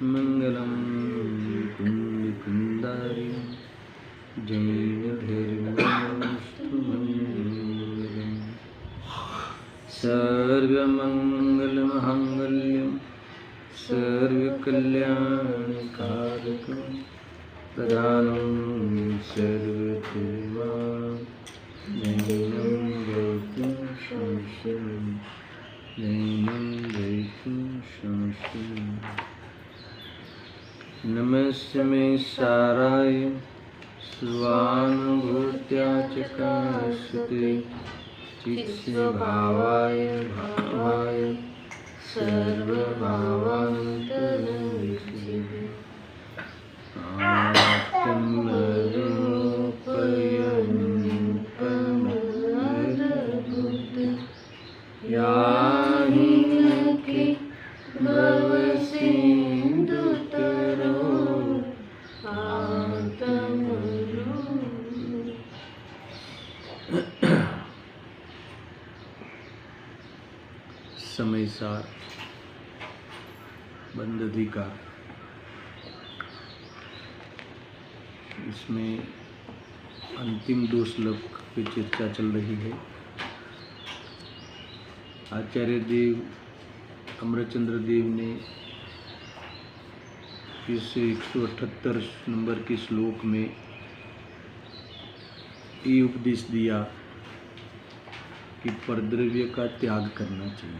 मंगलम कुंदकुंदारी जयधर्मस्तु मंगलम सर्वमंगलमंगल्यं सर्वकल्याणकारकं प्रदानं सर्वधर्मान् नैनं वैतुं संशयम् नैनं वैतुं संशयम्। नमस्मे साराय स्वानुभूत्या च काश्यते चित्स्वभावाय भावाय सर्वभावान्तरविषये आत्मरूपयन्पमद्भुतं याहि भवसिन्धुतरो समय सार बंद अधिकार, इसमें अंतिम 2 श्लोक पे चर्चा चल रही है। आचार्य देव अमरचंद्र देव ने इस 178 नंबर के श्लोक में ये उपदेश दिया कि परद्रव्य का त्याग करना चाहिए।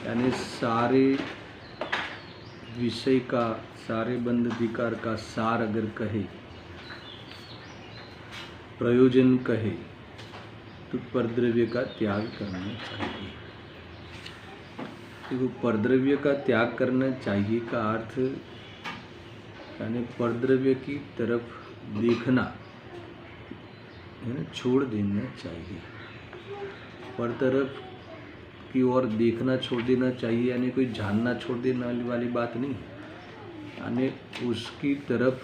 यानी सारे विषय का, सारे बंध अधिकार का सार अगर कहे, प्रयोजन कहे, तो परद्रव्य का त्याग करना चाहिए। देखो, परद्रव्य का त्याग करना चाहिए का अर्थ यानी परद्रव्य की तरफ देखना है ना, छोड़ देना चाहिए। पर तरफ की ओर देखना छोड़ देना चाहिए, यानी कोई जानना छोड़ देना वाली बात नहीं, यानी उसकी तरफ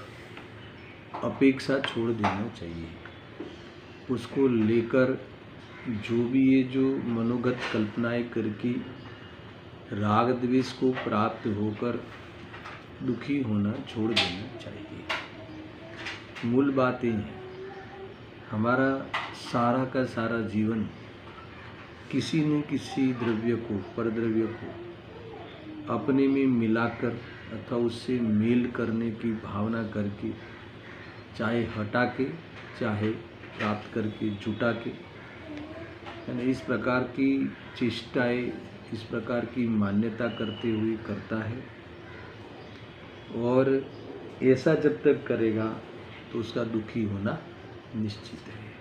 अपेक्षा छोड़ देना चाहिए। उसको लेकर जो भी ये जो मनोगत कल्पनाएं करके राग द्वेष को प्राप्त होकर दुखी होना छोड़ देना चाहिए। मूल बात ये है, हमारा सारा का सारा जीवन किसी न किसी द्रव्य को, परद्रव्य को अपने में मिलाकर अथवा उससे मेल करने की भावना करके, चाहे हटा के चाहे प्राप्त करके, जुटा के, यानी इस प्रकार की चेष्टाएं, इस प्रकार की मान्यता करते हुए करता है। और ऐसा जब तक करेगा तो उसका दुखी होना निश्चित है।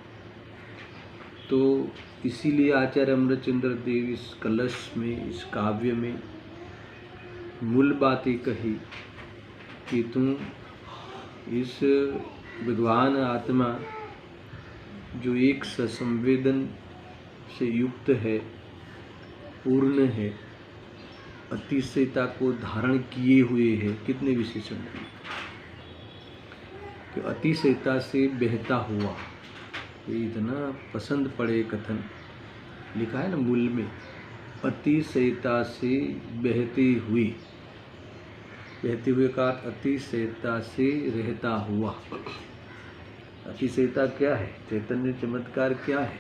तो इसीलिए आचार्य अमरचंद्र देव इस कलश में, इस काव्य में मूल बात ये कही कि तुम इस भगवान आत्मा जो एक ससंवेदन से युक्त है, पूर्ण है, अतिशयता को धारण किए हुए है। कितने विशेषण कि अतिशयता से बहता हुआ, ये इतना पसंद पड़े कथन लिखा है ना मूल में, अतिशयता से बहते हुए, बहते हुए का अतिशयता से रहता हुआ। अतिशयता क्या है? चैतन्य चमत्कार क्या है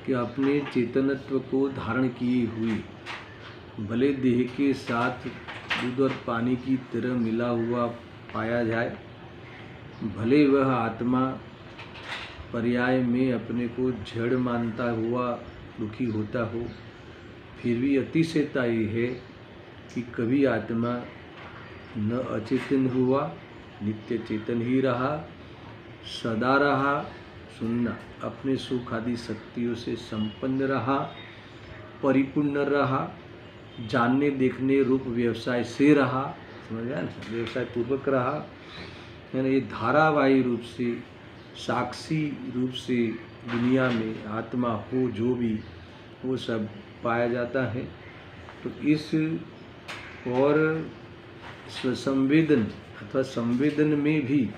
कि अपने चेतनत्व को धारण किए हुए, भले देह के साथ दूध और पानी की तरह मिला हुआ पाया जाए, भले वह आत्मा पर्याय में अपने को जड़ मानता हुआ दुखी होता हो, फिर भी अतिशयता ये है कि कभी आत्मा न अचेतन हुआ, नित्य चेतन ही रहा, सदा रहा, सुनना अपने सुख आदि शक्तियों से संपन्न रहा, परिपूर्ण रहा, जानने देखने रूप व्यवसाय से रहा, समझ गया ना, व्यवसाय पूर्वक रहा। यानी ये धारावाही रूप से, साक्षी रूप से दुनिया में आत्मा हो जो भी, वो सब पाया जाता है। तो इस और स्वसंवेदन अथवा संवेदन में भी,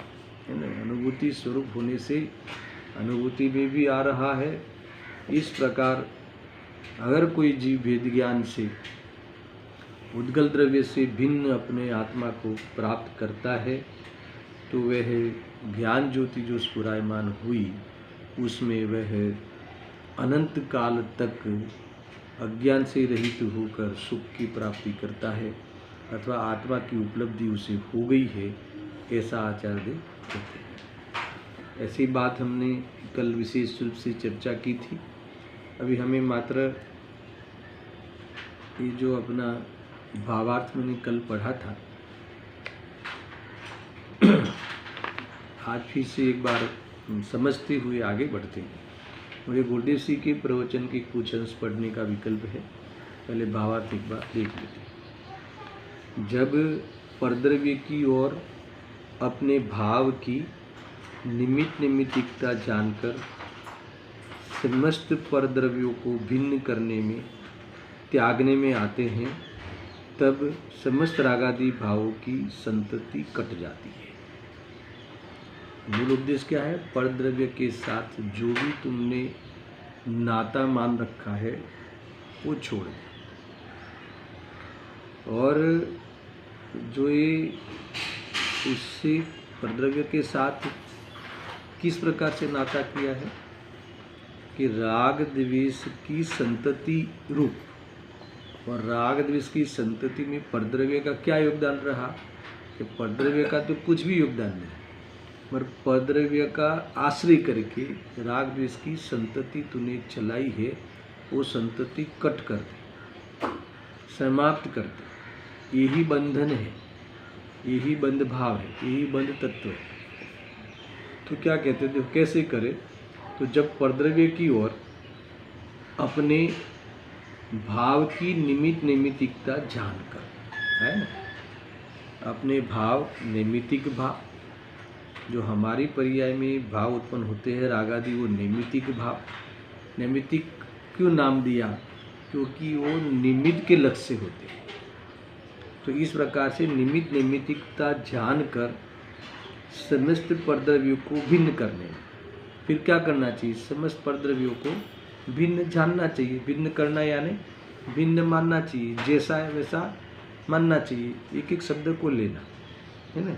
है ना, अनुभूति स्वरूप होने से अनुभूति में भी आ रहा है। इस प्रकार अगर कोई जीव भेद ज्ञान से उद्गल द्रव्य से भिन्न अपने आत्मा को प्राप्त करता है तो वह ज्ञान ज्योति जो स्फुरायमान हुई उसमें वह अनंत काल तक अज्ञान से रहित होकर सुख की प्राप्ति करता है अथवा आत्मा की उपलब्धि उसे हो गई है, ऐसा आचार्य कहते हैं। ऐसी बात हमने कल विशेष रूप से चर्चा की थी। अभी हमें मात्र ये जो अपना भावार्थ मैंने कल पढ़ा था, आज फिर से एक बार समझते हुए आगे बढ़ते हैं। मुझे गुरुदेव सिंह के प्रवचन के कुछ अंश पढ़ने का विकल्प है, पहले भावार्थ एक बार देख लेते हैं। जब परद्रव्य की ओर अपने भाव की निमित्त निमित्तिकता जानकर समस्त परद्रव्यों को भिन्न करने में त्यागने में आते हैं, तब समस्त रागादि भावों की संतति कट जाती है। मूल उद्देश्य क्या है? परद्रव्य के साथ जो भी तुमने नाता मान रखा है वो छोड़ दे, और जो ये उससे परद्रव्य के साथ किस प्रकार से नाता किया है कि राग द्वेष की संतति रूप, और राग द्वेष की संतति में परद्रव्य का क्या योगदान रहा कि परद्रव्य का तो कुछ भी योगदान नहीं, पर परद्रव्य का आश्रय करके राग द्वेष की संतति तूने चलाई है, वो संतति कट कर दे, समाप्त कर दे। यही बंधन है, यही बंध भाव है, यही बंध तत्व है। तो क्या कहते थे, कैसे करे? तो जब परद्रव्य की ओर अपने भाव की निमित्त नैमित्तिकता जानकर, है ना, अपने भाव नैमित्तिक भाव जो हमारी पर्याय में भाव उत्पन्न होते हैं रागादि, वो नैमित्तिक भाव। नैमित्तिक क्यों नाम दिया? क्योंकि वो निमित्त के लक्ष्य से होते हैं। तो इस प्रकार से निमित्त नैमित्तिकता जानकर समस्त परद्रव्यों को भिन्न करने में फिर क्या करना चाहिए? समस्त परद्रव्यों को भिन्न जानना चाहिए। भिन्न करना यानी भिन्न मानना चाहिए, जैसा है वैसा मानना चाहिए, एक एक शब्द को लेना, है ना।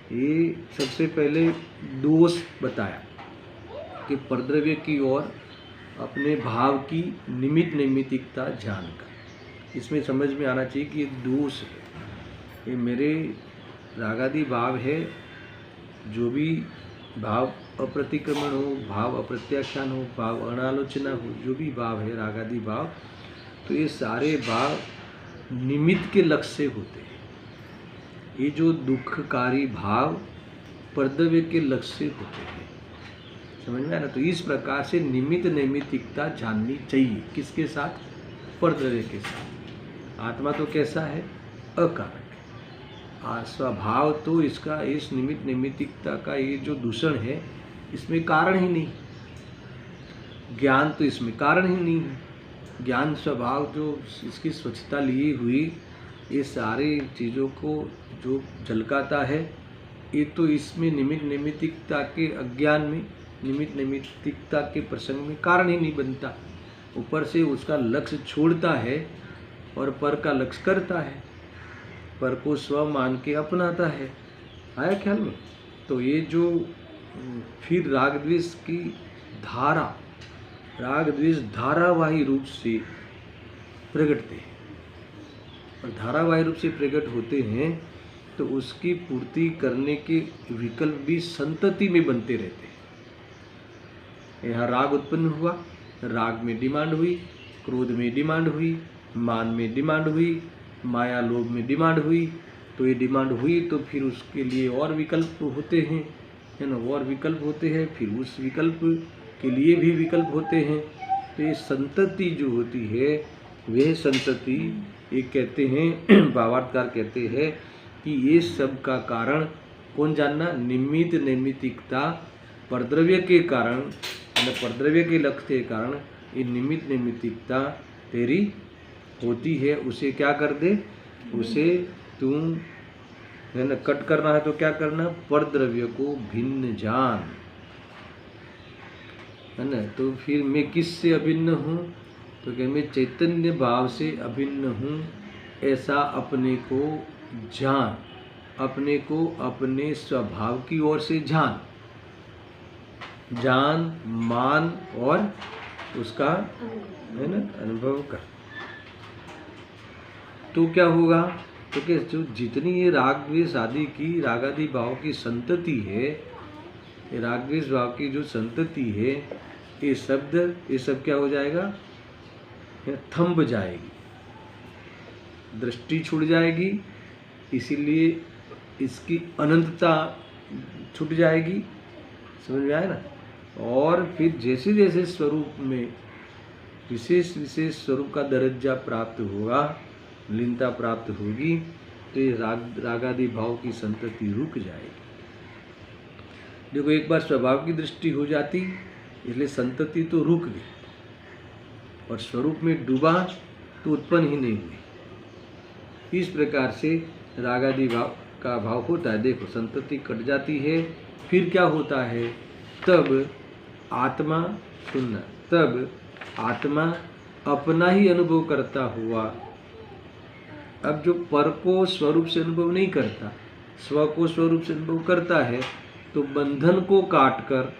ये सबसे पहले दोष बताया कि परद्रव्य की ओर अपने भाव की निमित्त नैमित्तिकता जानकर, इसमें समझ में आना चाहिए कि ये दोष है, ये मेरे रागादि भाव है, जो भी भाव अप्रतिक्रमण हो, भाव अप्रत्याख्यान हो, भाव अनालोचना हो, जो भी भाव है रागादि भाव, तो ये सारे भाव निमित्त के लक्ष्य से होते हैं। ये जो दुखकारी भाव परद्रव्य के लक्ष्य से होते हैं, समझ में आया ना। तो इस प्रकार से निमित्त नैमित्तिकता जाननी चाहिए। किसके साथ? परद्रव्य के साथ। आत्मा तो कैसा है? अकारक। स्वभाव तो इसका, इस निमित्त नैमित्तिकता का ये जो दूषण है, इसमें कारण ही नहीं। ज्ञान तो इसमें कारण ही नहीं है। ज्ञान स्वभाव जो इसकी स्वच्छता लिए हुई, ये सारी चीज़ों को जो झलकाता है, ये तो इसमें निमित्त नैमित्तिकता के अज्ञान में, निमित्त नैमित्तिकता के प्रसंग में कारण ही नहीं बनता। ऊपर से उसका लक्ष्य छोड़ता है और पर का लक्ष्य करता है, पर को स्व मान के अपनाता है। आया ख्याल में? तो ये जो फिर राग द्वेष की धारा, राग द्वेष धारावाही रूप से प्रकटते हैं, और धारावाही रूप से प्रकट होते हैं तो उसकी पूर्ति करने के विकल्प भी संतति में बनते रहते हैं। यहाँ राग उत्पन्न हुआ, राग में डिमांड हुई, क्रोध में डिमांड हुई, मान में डिमांड हुई, माया लोभ में डिमांड हुई। तो ये डिमांड हुई तो फिर उसके लिए और विकल्प होते हैं, है ना, और विकल्प होते हैं, फिर उस विकल्प के लिए भी विकल्प होते हैं। तो ये संतति जो होती है, वह संतति ये कहते हैं, भावार्थकार कहते हैं कि ये सब का कारण कौन जानना? निमित्त नैमित्तिकता परद्रव्य के कारण, परद्रव्य के लक्ष्य के कारण ये निमित्त नैमित्तिकता तेरी होती है। उसे क्या कर दे? उसे तुम, है ना, कट करना है तो क्या करना? परद्रव्य को भिन्न जान, है ना। तो फिर मैं किससे अभिन्न हूँ? तो क्या मैं चैतन्य भाव से अभिन्न हूँ, ऐसा अपने को जान, अपने को अपने स्वभाव की ओर से जान, मान और उसका है ना अनुभव कर। तो क्या होगा? तो कि जो जितनी ये राग द्वेष आदि की रागादि भाव की संतति है, ये राग द्वेष भाव की जो संतति है, ये सब क्या हो जाएगा? थंब जाएगी, दृष्टि छूट जाएगी, इसीलिए इसकी अनंतता छूट जाएगी। समझ में आया ना? और फिर जैसे जैसे स्वरूप में विशेष विशेष स्वरूप का दर्जा प्राप्त होगा, लीनता प्राप्त होगी, तो ये रागादि भाव की संतति रुक जाएगी। देखो, एक बार स्वभाव की दृष्टि हो जाती, इसलिए संतति तो रुक गई, और स्वरूप में डूबा तो उत्पन्न ही नहीं हुई। इस प्रकार से रागादि भाव का भाव होता है। देखो, संतति कट जाती है, फिर क्या होता है? तब आत्मा, सुनना, तब आत्मा अपना ही अनुभव करता हुआ, अब जो पर को स्वरूप से अनुभव नहीं करता, स्व को स्वरूप से अनुभव करता है, तो बंधन को काटकर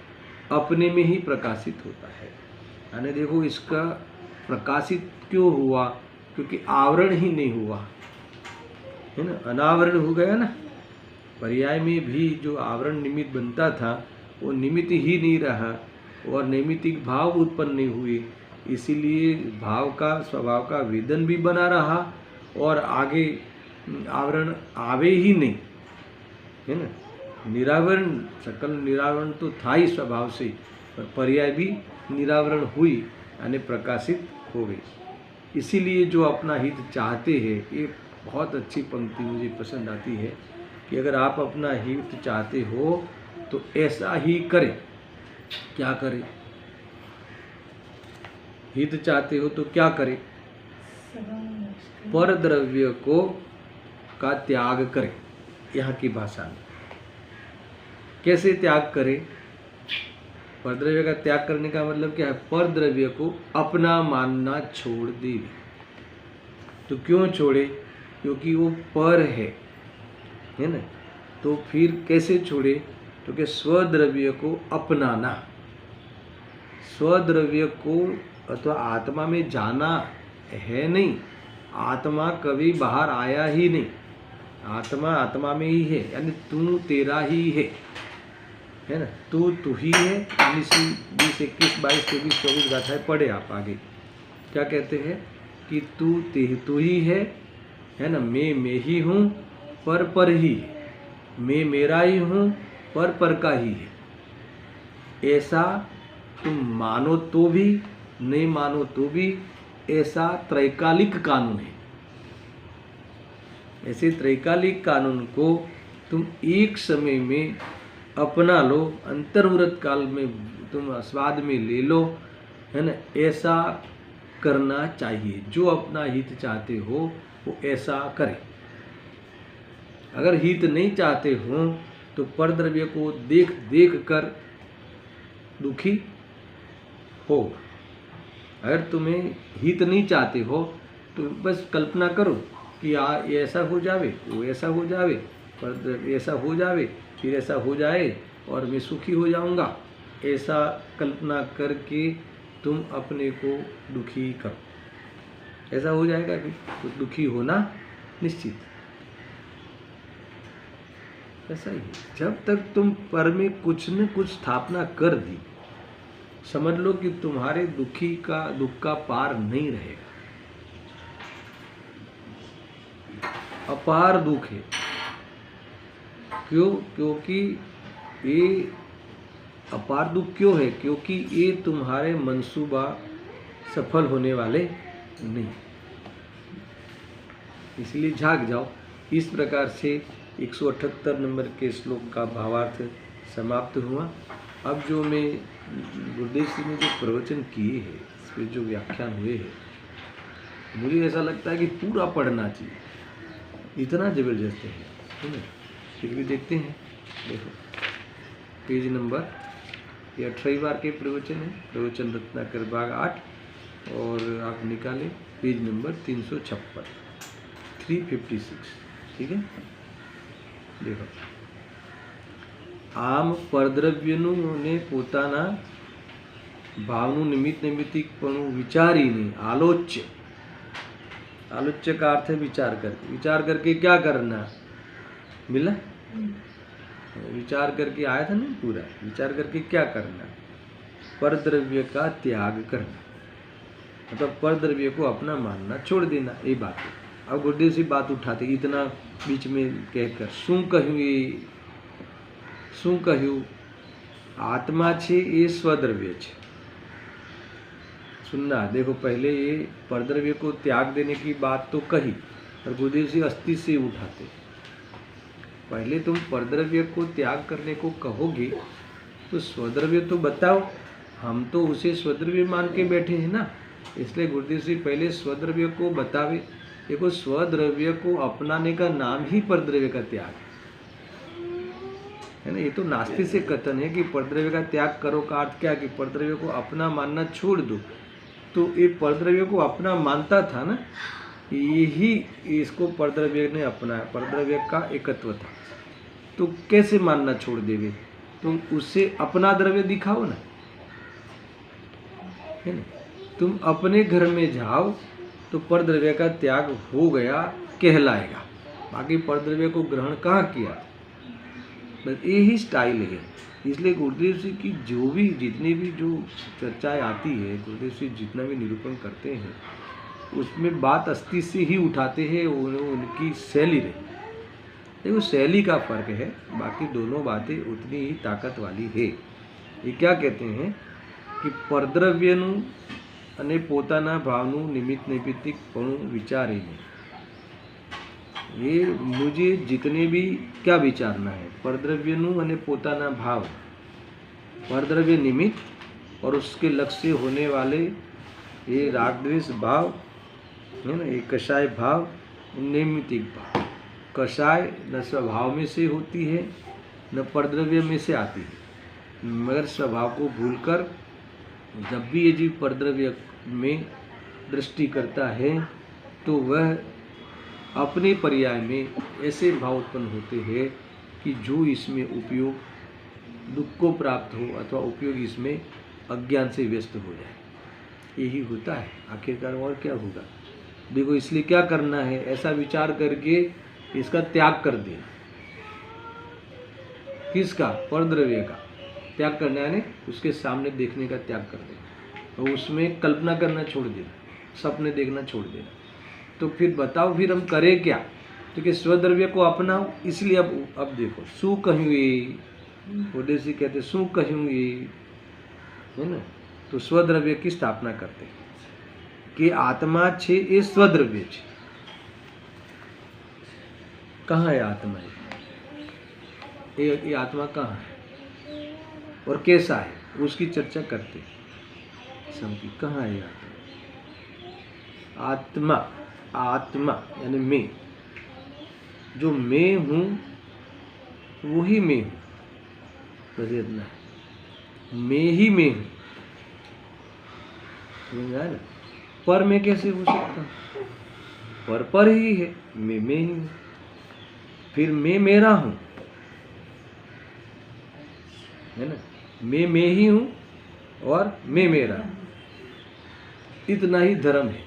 अपने में ही प्रकाशित होता है। यानी देखो, इसका प्रकाशित क्यों हुआ? क्योंकि आवरण ही नहीं हुआ, है ना, अनावरण हो गया ना। पर्याय में भी जो आवरण निमित्त बनता था, वो निमित्त ही नहीं रहा, और नैमित्तिक भाव उत्पन्न नहीं हुए, इसीलिए भाव का, स्वभाव का वेदन भी बना रहा, और आगे आवरण आवे ही नहीं, है ना। निरावरण, सकल निरावरण तो था ही स्वभाव से, पर पर्याय भी निरावरण हुई, यानी प्रकाशित हो गई। इसीलिए जो अपना हित चाहते हैं, ये बहुत अच्छी पंक्ति मुझे पसंद आती है कि अगर आप अपना हित चाहते हो तो ऐसा ही करें। क्या करें? हित चाहते हो तो क्या करें? पर द्रव्य का त्याग करें। यहाँ की भाषा में कैसे त्याग करें? पर द्रव्य का त्याग करने का मतलब क्या है? पर द्रव्य को अपना मानना छोड़ दे। तो क्यों छोड़े? क्योंकि वो पर है ना। तो फिर कैसे छोड़े? क्योंकि स्वद्रव्य को अपनाना, स्वद्रव्य को अथवा आत्मा में जाना है नहीं। आत्मा कभी बाहर आया ही नहीं, आत्मा आत्मा में ही है, यानी तू तेरा ही है ना। तू ही है। 20, 21, 22, 23, 24 गाथाएं पढ़े आप आगे। क्या कहते हैं कि तू ही है ना। मैं ही हूँ, पर ही है। मैं मेरा ही हूँ, पर का ही है। ऐसा तुम मानो तो भी, नहीं मानो तो भी, ऐसा त्रैकालिक कानून है। ऐसे त्रैकालिक कानून को तुम एक समय में अपना लो, अंतर्वृत काल में तुम स्वाद में ले लो, है ना। ऐसा करना चाहिए। जो अपना हित चाहते हो वो ऐसा करें। अगर हित नहीं चाहते हो तो परद्रव्य को देख देख कर दुखी हो। अगर तुम्हें हित नहीं चाहते हो तो बस कल्पना करो कि ये ऐसा हो जावे, वो ऐसा हो जावे, पर ऐसा हो जावे, फिर ऐसा हो जाए और मैं सुखी हो जाऊंगा। ऐसा कल्पना करके तुम अपने को दुखी करो। ऐसा हो जाएगा कि तो दुखी होना निश्चित। ऐसा ही जब तक तुम पर में कुछ न कुछ स्थापना कर दी, समझ लो कि तुम्हारे दुख का पार नहीं रहेगा। अपार दुख है। क्यों? क्योंकि ये अपार दुख क्यों है? क्योंकि ये तुम्हारे मंसूबा सफल होने वाले नहीं। इसलिए जाग जाओ। इस प्रकार से 178 नंबर के श्लोक का भावार्थ समाप्त हुआ। अब जो मैं गुरुदेव जी ने जो प्रवचन किए हैं, इस पर जो व्याख्यान हुए हैं, मुझे ऐसा लगता है कि पूरा पढ़ना चाहिए, इतना जबरदस्त है ना। फिर भी देखते हैं। देखो पेज नंबर, ये 18 बार के प्रवचन है, प्रवचन रत्नाकर भाग 8, और आप निकालें पेज नंबर 356। 356 ठीक है। देखो આમ પરદ્રવ્યનું અને પોતાના ભાવનું નિમિત્ત નૈમિત્તિકપણું વિચારીને આલોચ્ય, आलोच्य का अर्थ है विचार करके क्या करना, मिला? विचार करके आया था ना पूरा, विचार करके क्या करना, परद्रव्य का त्याग करना, मतलब परद्रव्य को अपना मानना छोड़ देना, ये बात है। अब गुरुदेव से बात उठाते इतना बीच में कहकर शू कहूँ, ये शू कहूँ, आत्मा छे ये स्वद्रव्य छे। सुनना, देखो पहले ये परद्रव्य को त्याग देने की बात तो कही और गुरुदेव जी अस्थि से उठाते। पहले तुम परद्रव्य को त्याग करने को कहोगे तो स्वद्रव्य तो बताओ, हम तो उसे स्वद्रव्य मान के बैठे हैं ना, इसलिए गुरुदेव जी पहले स्वद्रव्य को बतावे। देखो स्वद्रव्य को अपनाने का नाम ही परद्रव्य का त्याग है ना। ये तो नास्ति से कथन है कि परद्रव्य का त्याग करो का अर्थ क्या, कि परद्रव्य को अपना मानना छोड़ दो। तो ये परद्रव्य को अपना मानता था ना, यही इसको परद्रव्य ने अपनाया, परद्रव्य का एकत्व था। तो कैसे मानना छोड़ देवे, तुम उससे अपना द्रव्य दिखाओ ना, है ना। तुम अपने घर में जाओ तो परद्रव्य का त्याग हो गया कहलाएगा, बाकी परद्रव्य को ग्रहण कहाँ किया, बस यही स्टाइल है। इसलिए गुरुदेव जी की जो भी जितनी भी जो चर्चाएं आती है, गुरुदेव जी जितना भी निरूपण करते हैं उसमें बात अस्थि से ही उठाते हैं, उनकी शैली रही। देखो शैली का फर्क है, बाकी दोनों बातें उतनी ही ताकत वाली है। ये क्या कहते हैं कि परद्रव्यનું અને પોતાના ભાવનું નિમિત્ત નૈમિત્તિકપણું વિચારીને, ये मुझे जितने भी क्या विचारना है, परद्रव्यनु અને પોતાના भाव, परद्रव्य निमित्त और उसके लक्ष्य से होने वाले ये राग द्वेष भाव है ना, ये कषाय भाव, नैमित्तिक भाव। कषाय न स्वभाव में से होती है न परद्रव्य में से आती है, मगर स्वभाव को भूलकर जब भी ये जीव परद्रव्य में दृष्टि करता है तो वह अपने पर्याय में ऐसे भाव उत्पन्न होते हैं कि जो इसमें उपयोग दुख को प्राप्त हो अथवा उपयोग इसमें अज्ञान से व्यस्त हो जाए, यही होता है आखिरकार। और क्या होगा, देखो इसलिए क्या करना है, ऐसा विचार करके इसका त्याग कर देना। किसका, परद्रव्य का त्याग करना, यानी उसके सामने देखने का त्याग कर देना, और उसमें कल्पना करना छोड़ देना, सपने देखना छोड़ देना। तो फिर बताओ फिर हम करें क्या, तो कि स्वद्रव्य को अपनाओ। इसलिए अब देखो शू कहूँ, ये ओडेसी कहते शू कहूँ, ये है ना। तो स्वद्रव्य की स्थापना करते हैं कि आत्मा छे ये स्वद्रव्य छे। कहाँ है आत्मा, ये आत्मा कहाँ है और कैसा है, उसकी चर्चा करते हैं। समझी, कहाँ है आत्मा? आत्मा, आत्मा यानी मैं, जो मैं हूँ वही मैं हूँ, बस इतना है, मैं ही मैं हूँ, समझा ना। पर मैं कैसे हो सकता हूँ, पर ही है, मैं ही हूँ, फिर मैं मेरा हूँ, है ना। मैं ही हूँ और मैं मेरा हूँ, इतना ही धर्म है,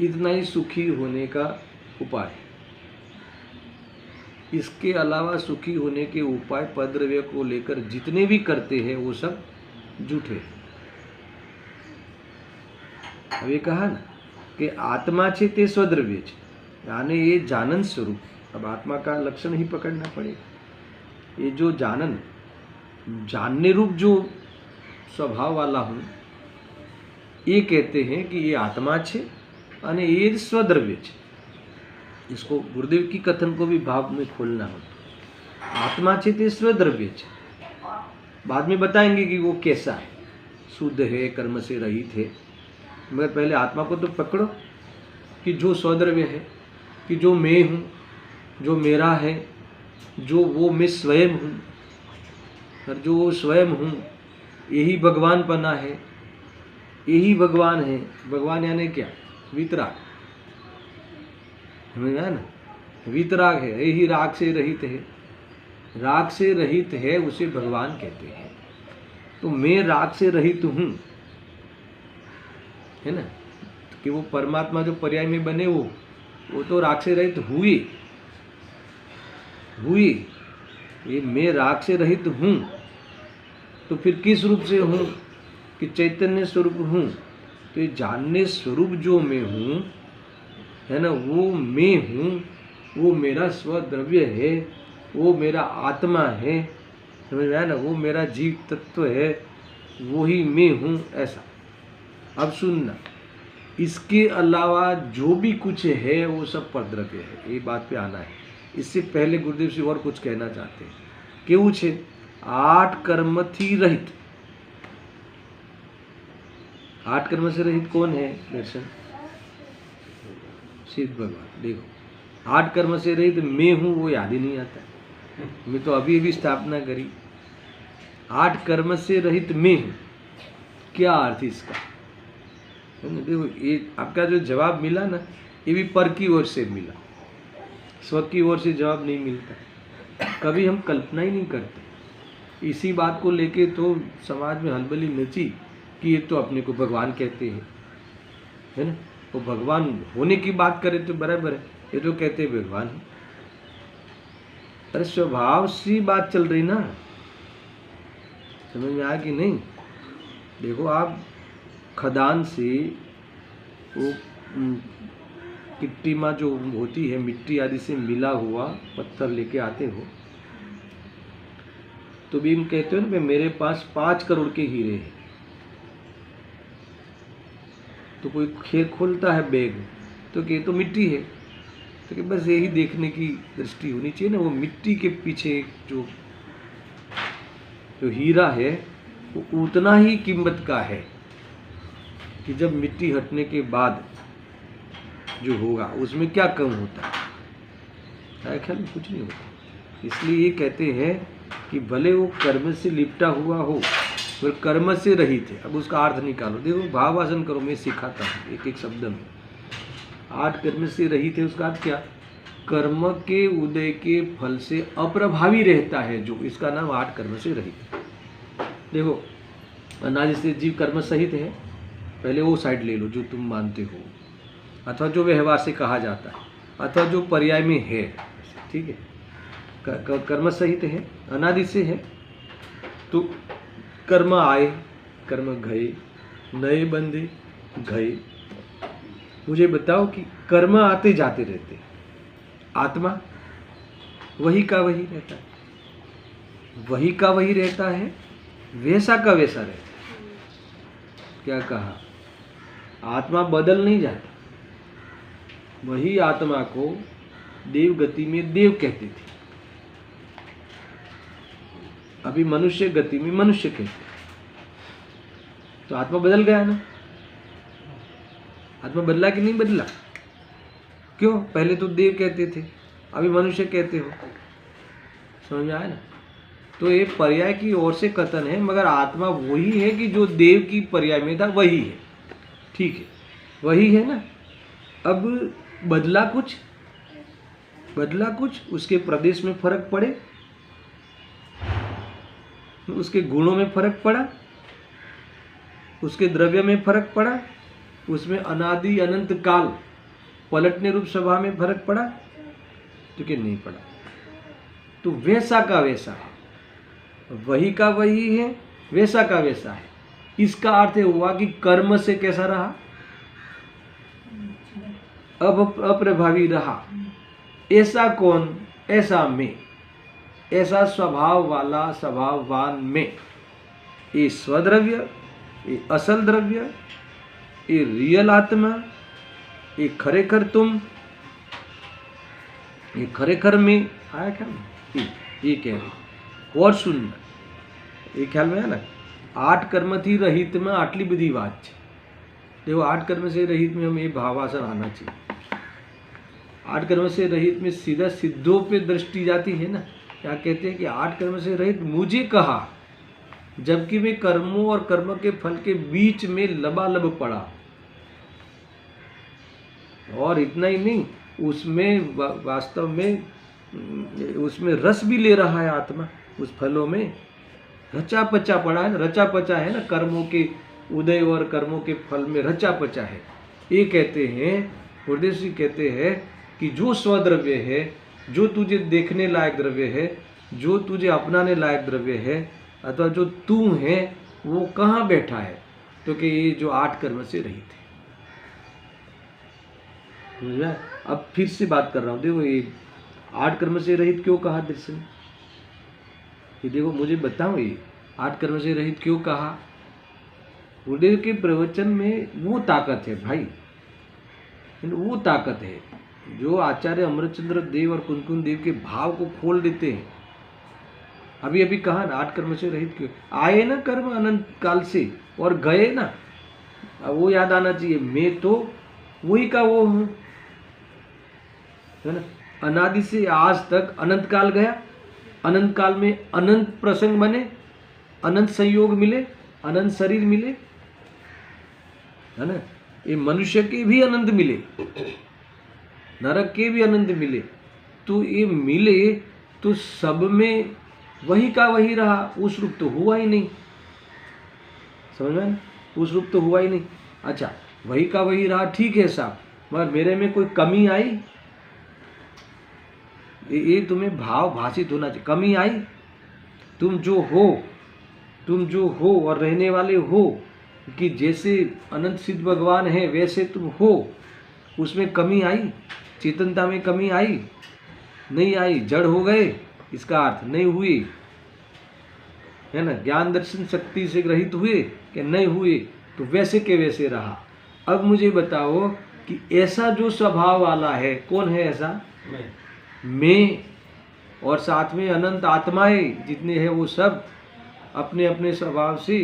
इतना ही सुखी होने का उपाय है। इसके अलावा सुखी होने के उपाय परद्रव्य को लेकर जितने भी करते हैं वो सब झूठे हैं। अब ये कहा ना कि आत्मा छे ते स्वद्रव्य छे, यानी ये जानन स्वरूप, अब आत्मा का लक्षण ही पकड़ना पड़ेगा। ये जो जानन, जानने रूप जो स्वभाव वाला हूँ, ये कहते हैं कि ये आत्मा छे अने ये स्वद्रव्य छे। इसको गुरुदेव की कथन को भी भाव में खोलना हो। आत्मा छे ते स्वद्रव्य छे, बाद में बताएंगे कि वो कैसा है, शुद्ध है, कर्म से रहित है, मगर पहले आत्मा को तो पकड़ो कि जो स्वद्रव्य है, कि जो मैं हूँ, जो मेरा है, जो वो मैं स्वयं हूँ, और जो वो स्वयं हूँ यही भगवानपना है, यही भगवान है। भगवान यानी क्या, वितराग, समझ में आया ना, वीतराग है, यही राग से रहित है, राग से रहित है उसे भगवान कहते हैं। तो मैं राग से रहित हूँ, है ना, कि वो परमात्मा जो पर्याय में बने वो तो राग से रहित हुए, ये मैं राग से रहित हूँ, तो फिर किस रूप से हूँ कि चैतन्य स्वरूप हूँ। तो ये जानने स्वरूप जो मैं हूँ, है ना, वो मैं हूँ, वो मेरा स्वद्रव्य है, वो मेरा आत्मा है, समझ में आया ना, वो मेरा जीव तत्व है, वो ही मैं हूँ, ऐसा। अब सुनना, इसके अलावा जो भी कुछ है वो सब परद्रव्य है, ये बात पे आना है। इससे पहले गुरुदेव जी और कुछ कहना चाहते हैं। केवु छे 8 कर्म थी रहित। 8 कर्म से रहित कौन है? दर्शन शिव भगवान। देखो 8 कर्म से रहित मैं हूं, वो याद ही नहीं आता। मैं तो अभी अभी स्थापना करी। 8 कर्म से रहित मैं हूं, क्या अर्थ इसका? देखो ये आपका जो जवाब मिला ना, ये भी पर की ओर से मिला, स्व की ओर से जवाब नहीं मिलता। कभी हम कल्पना ही नहीं करते। इसी बात को लेके तो समाज में हलबली मची कि ये तो अपने को भगवान कहते हैं, है ना। वो भगवान होने की बात करे तो बराबर है, ये तो कहते हैं भगवान है। अरे स्वभाव सी बात चल रही ना, समझ में आया कि नहीं? देखो आप खदान से वो किट्टी माँ जो होती है, मिट्टी आदि से मिला हुआ पत्थर लेके आते हो, तो भी हम कहते हो ना, मेरे पास 5 करोड़ के हीरे हैं। तो कोई खेल खोलता है बैग, तो कि तो मिट्टी है, तो कि बस यही देखने की दृष्टि होनी चाहिए ना, वो मिट्टी के पीछे जो हीरा है वो उतना ही कीमत का है कि जब मिट्टी हटने के बाद जो होगा उसमें क्या कम होता है, ख्याल में कुछ नहीं होता। इसलिए ये कहते हैं कि भले वो कर्म से लिपटा हुआ हो, पर कर्म से रहित है। अब उसका अर्थ निकालो, देखो भावासन करो, मैं सिखाता हूँ एक एक शब्द में। 8 कर्म से रहित है, उसका अर्थ क्या? कर्म के उदय के फल से अप्रभावी रहता है जो, इसका नाम 8 कर्म से रहित है। देखो अनादि से जीव कर्म सहित है, पहले वो साइड ले लो जो तुम मानते हो, अथवा जो व्यवहार से कहा जाता है, अथवा जो पर्याय में है, ठीक है। कर्म सहित है, अनादि से है, तो कर्म आए, कर्म गए, नए बंधे गए। मुझे बताओ कि कर्म आते जाते रहते, आत्मा वही का वही रहता है, वही का वही रहता है, वैसा का वैसा रहता है। क्या कहा? आत्मा बदल नहीं जाता। वही आत्मा को देव गति में देव कहते थे, अभी मनुष्य गति में मनुष्य कहते। तो आत्मा बदल गया ना? आत्मा बदला कि नहीं बदला? क्यों? पहले तो देव कहते थे, अभी मनुष्य कहते हो। समझ में आया ना? तो ये पर्याय की ओर से कथन है, मगर आत्मा वही है कि जो देव की पर्याय में था, वही है। ठीक है, वही है ना। अब बदला कुछ, उसके प्रदेश में फर्क पड़े, उसके गुणों में फर्क पड़ा, उसके द्रव्य में फर्क पड़ा, उसमें अनादि अनंत काल पलटने रूप स्वभाव में फर्क पड़ा, तो क्या नहीं पड़ा। तो वैसा का वैसा है, वही का वही है, वैसा का वैसा है। इसका अर्थ हुआ कि कर्म से कैसा रहा? अब अप्रभावी रहा। ऐसा कौन? ऐसा मैं, ऐसा स्वभाव वाला, स्वभाववान मैं। ये स्वद्रव्य, ये असल द्रव्य, ये रियल आत्मा, ये खरेखर तुम, ये खरेखर मैं। आया क्या? ये कह रहे। और सुनना, ये ख्याल में है ना, 8 कर्म थी रहित में आटली बधी बात है। देखो 8 कर्म से रहित में हम ये भावासन आना चाहिए। 8 कर्म से रहित में सीधा सिद्धों पे दृष्टि जाती है ना। क्या कहते हैं कि 8 कर्म से रहित मुझे कहा, जबकि मैं कर्मों और कर्म के फल के बीच में लबालब पड़ा। और इतना ही नहीं, उसमें वास्तव में उसमें रस भी ले रहा है आत्मा, उस फलों में रचा पचा पड़ा है, रचा पचा है ना, कर्मों के उदय और कर्मों के फल में रचा पचा है। ये कहते हैं गुरुदेव कहते हैं कि जो स्वद्रव्य है, जो तुझे देखने लायक द्रव्य है, जो तुझे अपनाने लायक द्रव्य है, अथवा जो तू है, वो कहाँ बैठा है? तो कि ये जो 8 कर्म से रहित है। समझ में? अब फिर से बात कर रहा हूँ, देखो ये 8 कर्म से रहित क्यों कहा दर्शन? ये देखो मुझे बताओ, ये 8 कर्म से रहित क्यों कहा? गुरुदेव के प्रवचन में वो ताकत है भाई, वो ताकत है जो आचार्य अमृतचंद्र देव और कुंकुम देव के भाव को खोल देते हैं। अभी अभी कहा ना 8 कर्म से रहित क्यों? आए ना कर्म अनंत काल से और गए ना, वो याद आना चाहिए, मैं तो वही का वो हूं, है ना। अनादि से आज तक अनंत काल गया, अनंत काल में अनंत प्रसंग बने, अनंत संयोग मिले, अनंत शरीर मिले, है ना। ये मनुष्य के भी अनंत मिले, नरक के भी अनंत मिले, तो ये मिले तो सब में वही का वही रहा, उस रूप तो हुआ ही नहीं। समझ में? उस रूप तो हुआ ही नहीं। अच्छा, वही का वही रहा, ठीक है साहब, मगर मेरे में कोई कमी आई? ये तुम्हें भाव भाषित होना चाहिए। कमी आई? तुम जो हो और रहने वाले हो, कि जैसे अनंत सिद्ध भगवान है वैसे तुम हो, उसमें कमी आई? चेतनता में कमी आई? नहीं आई। जड़ हो गए, इसका अर्थ नहीं हुए, है ना। ज्ञान दर्शन शक्ति से ग्रहित हुए कि नहीं हुए, तो वैसे के वैसे रहा। अब मुझे बताओ कि ऐसा जो स्वभाव वाला है, कौन है ऐसा? मैं। और साथ में अनंत आत्माएं जितने हैं वो सब अपने अपने स्वभाव से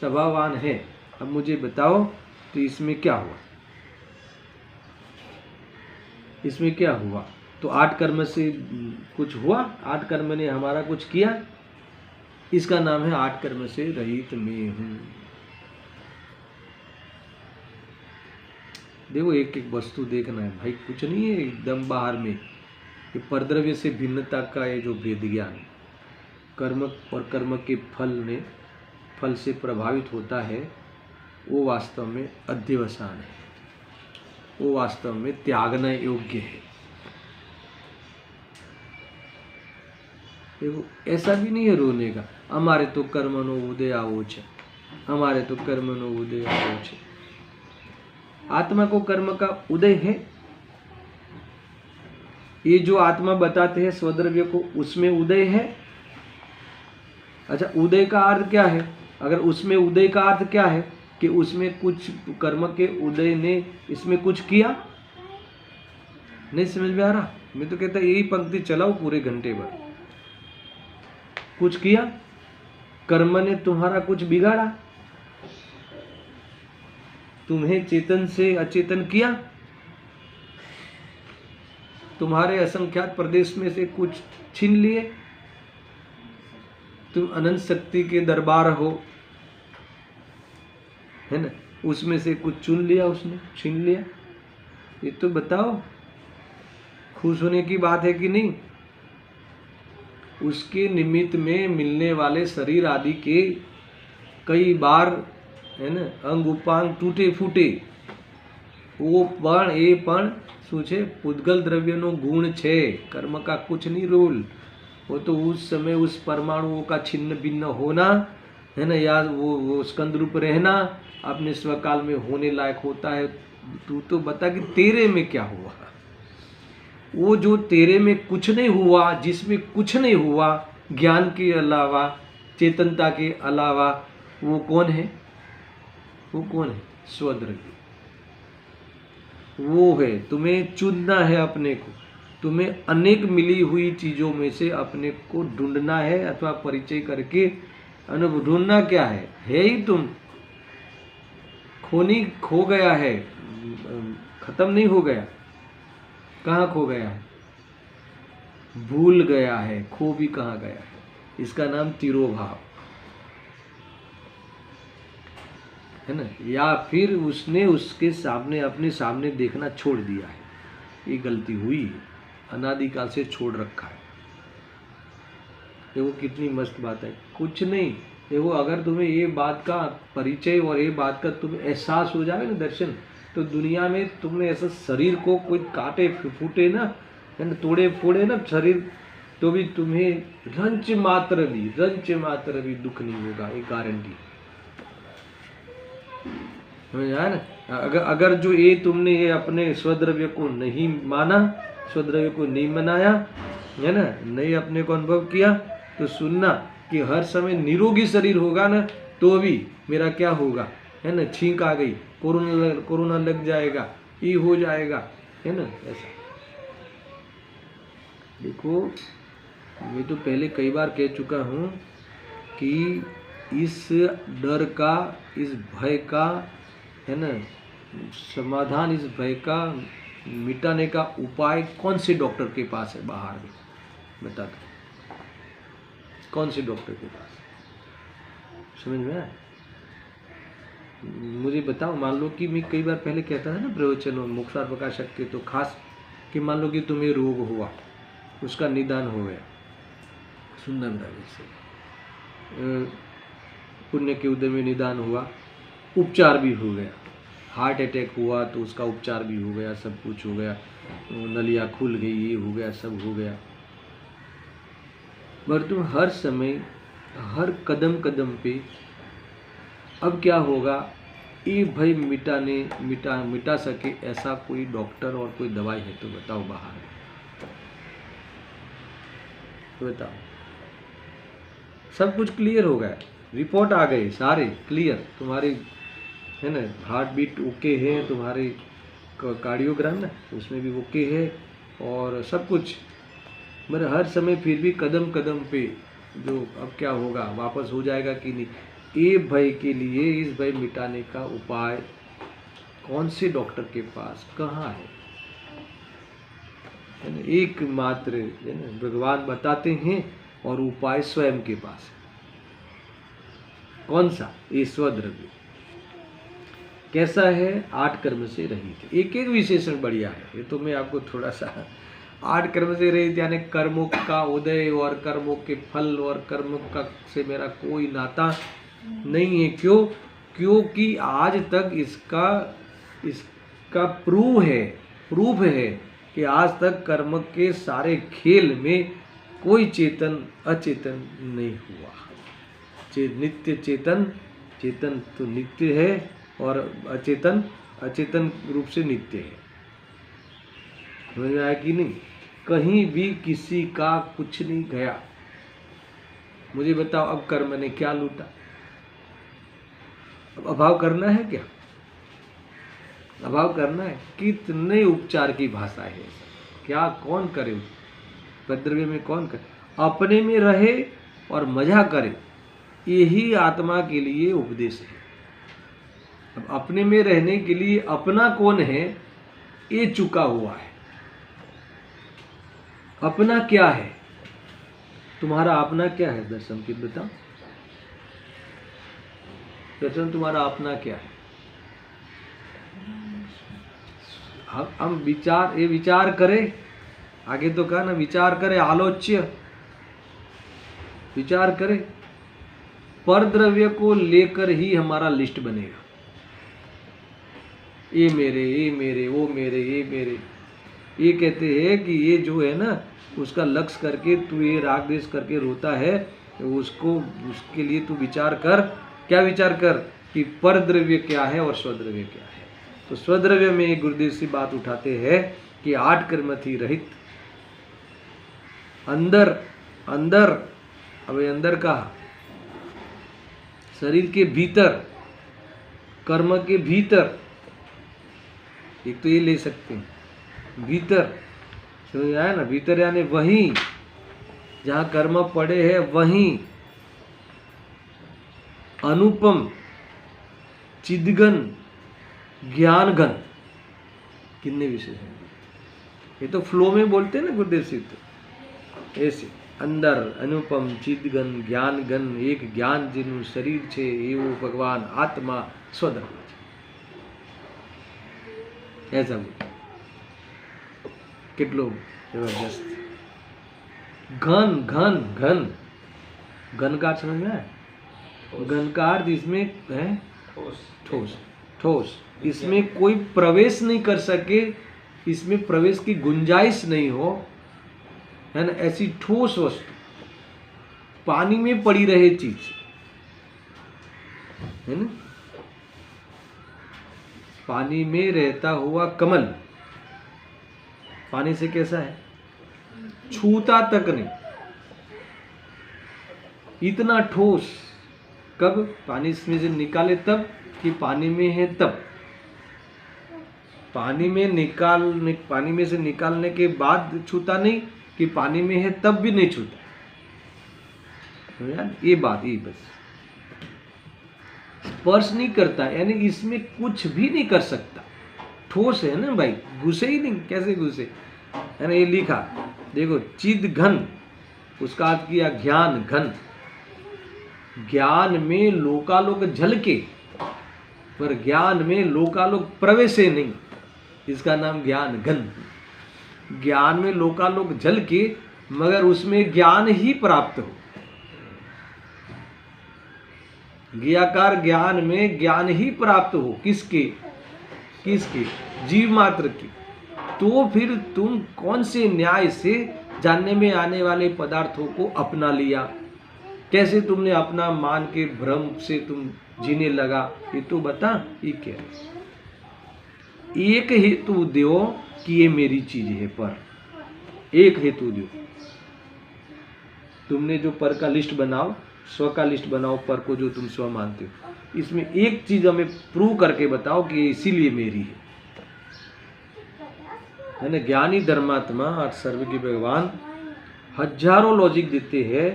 स्वभाववान है। अब मुझे बताओ तो इसमें क्या हुआ? इसमें क्या हुआ? तो 8 कर्म से कुछ हुआ? 8 कर्म ने हमारा कुछ किया? इसका नाम है 8 कर्म से रहित मैं हूं। देखो एक एक वस्तु देखना है भाई, कुछ नहीं है एकदम बाहर में। ये परद्रव्य से भिन्नता का ये जो भेद ज्ञान, कर्म और कर्म के फल से प्रभावित होता है, वो वास्तव में अध्यवसान है, वो वास्तव में त्यागने योग्य है। देखो ऐसा भी नहीं है रोने का, हमारे तो कर्मनो उदय आवोच, हमारे तो कर्मनो उदय आवोच। आत्मा को कर्म का उदय है। ये जो आत्मा बताते हैं स्वद्रव्य को, उसमें उदय है। अच्छा, उदय का अर्थ क्या है? अगर उसमें उदय का अर्थ क्या है कि उसमें कुछ कर्म के उदय ने इसमें कुछ किया? नहीं समझ में आ रहा? मैं तो कहता यही पंक्ति चलाओ पूरे घंटे भर। कुछ किया? कर्म ने तुम्हारा कुछ बिगाड़ा? तुम्हें चेतन से अचेतन किया? तुम्हारे असंख्यात प्रदेश में से कुछ छीन लिए? तुम अनंत शक्ति के दरबार हो, है ना, उसमें से कुछ चुन लिया, उसने छीन लिया? ये तो बताओ, खुश होने की बात है कि नहीं? उसके निमित्त में मिलने वाले शरीर आदि के कई बार, है ना, अंग उपांग टूटे फूटे, वो पण શું છે? પૂદ્ગલ દ્રવ્યનો ગુણ છે, कर्म का कुछ नहीं रोल। वो तो उस समय उस परमाणुओं का छिन्न भिन्न होना, है ना, या वो स्कंद रूप रहना अपने स्वकाल में होने लायक होता है। तू तो बता कि तेरे में क्या हुआ? वो जो तेरे में कुछ नहीं हुआ, जिसमें कुछ नहीं हुआ ज्ञान के अलावा, चेतनता के अलावा, वो कौन है? वो कौन है? स्वद्रव्य। वो है। तुम्हें चुनना है अपने को, तुम्हें अनेक मिली हुई चीजों में से अपने को ढूंढना है, अथवा परिचय करके अनुभव। ढूंढना क्या है ही तुम। खो गया है, खत्म नहीं हो गया। कहाँ खो गया है? भूल गया है। खो भी कहाँ गया है? इसका नाम तिरोभाव है ना। या फिर उसने उसके सामने, अपने सामने देखना छोड़ दिया है। ये गलती हुई है, अनादिकाल से छोड़ रखा है। देखो कितनी मस्त बात है। कुछ नहीं, देखो अगर तुम्हें ये बात का परिचय और ये बात का तुम्हें एहसास हो जाए ना, दर्शन, तो दुनिया में तुमने ऐसा शरीर को कोई काटे फूटे ना, तोड़े फोड़े ना शरीर, तो भी तुम्हें रंच मात्र भी दुख नहीं होगा, ये गारंटी समझ आया ना। अगर जो ये तुमने ये अपने स्वद्रव्य को नहीं माना, स्वद्रव्य को नहीं मनाया है ना, नहीं अपने को अनुभव किया, तो सुनना कि हर समय निरोगी शरीर होगा ना, तो भी मेरा क्या होगा, है ना, छींक आ गई, कोरोना लग जाएगा, ये हो जाएगा, है ना। ऐसा देखो, मैं तो पहले कई बार कह चुका हूँ कि इस डर का, इस भय का, है ना, समाधान, इस भय का मिटाने का उपाय कौन से डॉक्टर के पास है बाहर में, बता दो, कौन से डॉक्टर के पास? समझ में आया? मुझे बताओ। मान लो कि मैं कई बार पहले कहता था ना प्रवचन और मुक्तार प्रकाशक के, तो खास कि मान लो कि तुम्हें रोग हुआ, उसका निदान हो गया, सुनना मेरा से, पुण्य के उदय में निदान हुआ, उपचार भी हो गया, हार्ट अटैक हुआ तो उसका उपचार भी हो गया, सब कुछ हो गया, नलियाँ खुल गई, ये हो गया, सब हो गया, पर तुम हर समय, हर कदम कदम पे अब क्या होगा, ये भय मिटा सके ऐसा कोई डॉक्टर और कोई दवाई है तो बताओ बाहर, तो बताओ। सब कुछ क्लियर हो गया, रिपोर्ट आ गई, सारे क्लियर, तुम्हारी, है ना, हार्ट बीट ओके है, तुम्हारे कार्डियोग्राम ना उसमें भी ओके है, और सब कुछ, मगर हर समय फिर भी कदम कदम पे जो अब क्या होगा, वापस हो जाएगा कि नहीं, ये भय के लिए, इस भय मिटाने का उपाय कौन से डॉक्टर के पास, कहाँ है ना, एकमात्र, है ना, भगवान बताते हैं, और उपाय स्वयं के पास है। कौन सा? ये स्वद्रव्य कैसा है? 8 कर्म से रहित। एक एक विशेषण बढ़िया है, ये तो मैं आपको थोड़ा सा, 8 कर्म से रहित यानी कर्मों का उदय और कर्मों के फल और कर्म का से मेरा कोई नाता नहीं है। क्यों? क्योंकि आज तक इसका प्रूफ है कि आज तक कर्म के सारे खेल में कोई चेतन अचेतन नहीं हुआ। नित्य चेतन तो नित्य है, और अचेतन रूप से नित्य है। समझ में आया कि नहीं? कहीं भी किसी का कुछ नहीं गया। मुझे बताओ, अब कर्म ने क्या लूटा? अब अभाव करना है क्या? अभाव करना है? कितने उपचार की भाषा है क्या? कौन करे? उपद्रव्य में कौन करे? अपने में रहे और मजा करे, यही आत्मा के लिए उपदेश है। अब अपने में रहने के लिए अपना कौन है, ये चुका हुआ है। अपना क्या है? तुम्हारा अपना क्या है? दर्शन की बताओ, दर्शन तुम्हारा अपना क्या है? हम विचार करें, आगे तो कहा ना, विचार करें, आलोच्य विचार करें, पर द्रव्य को लेकर ही हमारा लिस्ट बनेगा। ये मेरे, वो मेरे, ये मेरे। ये कहते हैं कि ये जो है ना, उसका लक्ष्य करके तू ये राग द्वेष करके रोता है, तो उसके लिए तू विचार कर। क्या विचार कर? कि पर द्रव्य क्या है और स्वद्रव्य क्या है। तो स्वद्रव्य में गुरुदेव से बात उठाते हैं कि 8 कर्म थी रहित, अंदर अब अंदर का शरीर के भीतर, कर्म के भीतर, एक तो ये ले सकते हैं भीतर, समझ आया ना? भीतर यानी वहीं जहाँ कर्म पड़े हैं, वहीं अनुपम चिदघन ज्ञानघन। कितने विषय हैं ये? तो फ्लो में बोलते हैं ना गुरुदेव सिद्ध, ऐसे अंदर अनुपम चिदघन ज्ञानघन, एक ज्ञान जिनु शरीर छे एवं भगवान आत्मा स्वधर्म, ऐसा बोल। કેટલો जबरदस्त। घन घन घन घन का अर्थ समझ में आया? घन का अर्थ इसमें है ठोस ठोस। इसमें कोई प्रवेश नहीं कर सके, इसमें प्रवेश की गुंजाइश नहीं हो, है ना, ऐसी ठोस वस्तु, पानी में पड़ी रहे चीज, है ना, पानी में रहता हुआ कमल पानी से कैसा है? छूता तक नहीं, इतना ठोस। कब? पानी इसमें से निकाले तब, कि पानी में है तब। पानी में से निकालने के बाद छूता नहीं, कि पानी में है तब भी नहीं छूता। ये बात ही बस स्पर्श नहीं करता, यानी इसमें कुछ भी नहीं कर सकता। ठोस है ना भाई, घुसे ही नहीं, कैसे घुसे, है ना। ये लिखा देखो, चिद घन, उसका अर्थ किया ज्ञान घन। ज्ञान में लोकालोक झलके, पर ज्ञान में लोकालोक प्रवेशे नहीं, इसका नाम ज्ञान घन। ज्ञान में लोकालोक झलके, मगर उसमें ज्ञान ही प्राप्त हो। ज्ञाकार ज्ञान में ज्ञान ही प्राप्त हो, किसके? किसके? जीव मात्र की। तो फिर तुम कौन से न्याय से जानने में आने वाले पदार्थों को अपना लिया? कैसे तुमने अपना मान के भ्रम से तुम जीने लगा? ये तो बता। ये क्या? एक हेतु दो कि ये मेरी चीज है, पर एक हेतु दो। तुमने जो पर का लिस्ट बनाओ, स्व का लिस्ट बनाओ, पर को जो तुम स्व मानते हो, इसमें एक चीज हमें प्रूव करके बताओ कि इसीलिए मेरी है ना। ज्ञानी धर्मात्मा और सर्वज्ञ भगवान हजारों लॉजिक देते हैं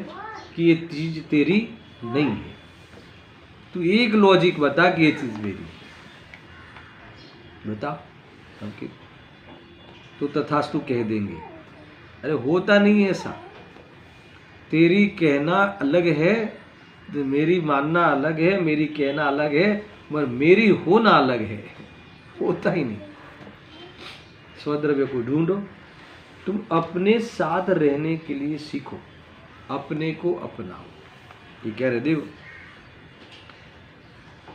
कि ये चीज तेरी नहीं है। तू एक लॉजिक बता कि ये चीज मेरी है, बता। ओके, तो तथास्तु कह देंगे। अरे होता नहीं है ऐसा। तेरी कहना अलग है, मेरी मानना अलग है, मेरी कहना अलग है, मगर मेरी होना अलग है। होता ही नहीं। स्वद्रव्य को ढूंढो। तुम अपने साथ रहने के लिए सीखो, अपने को अपनाओ। ये कह रहे देखो,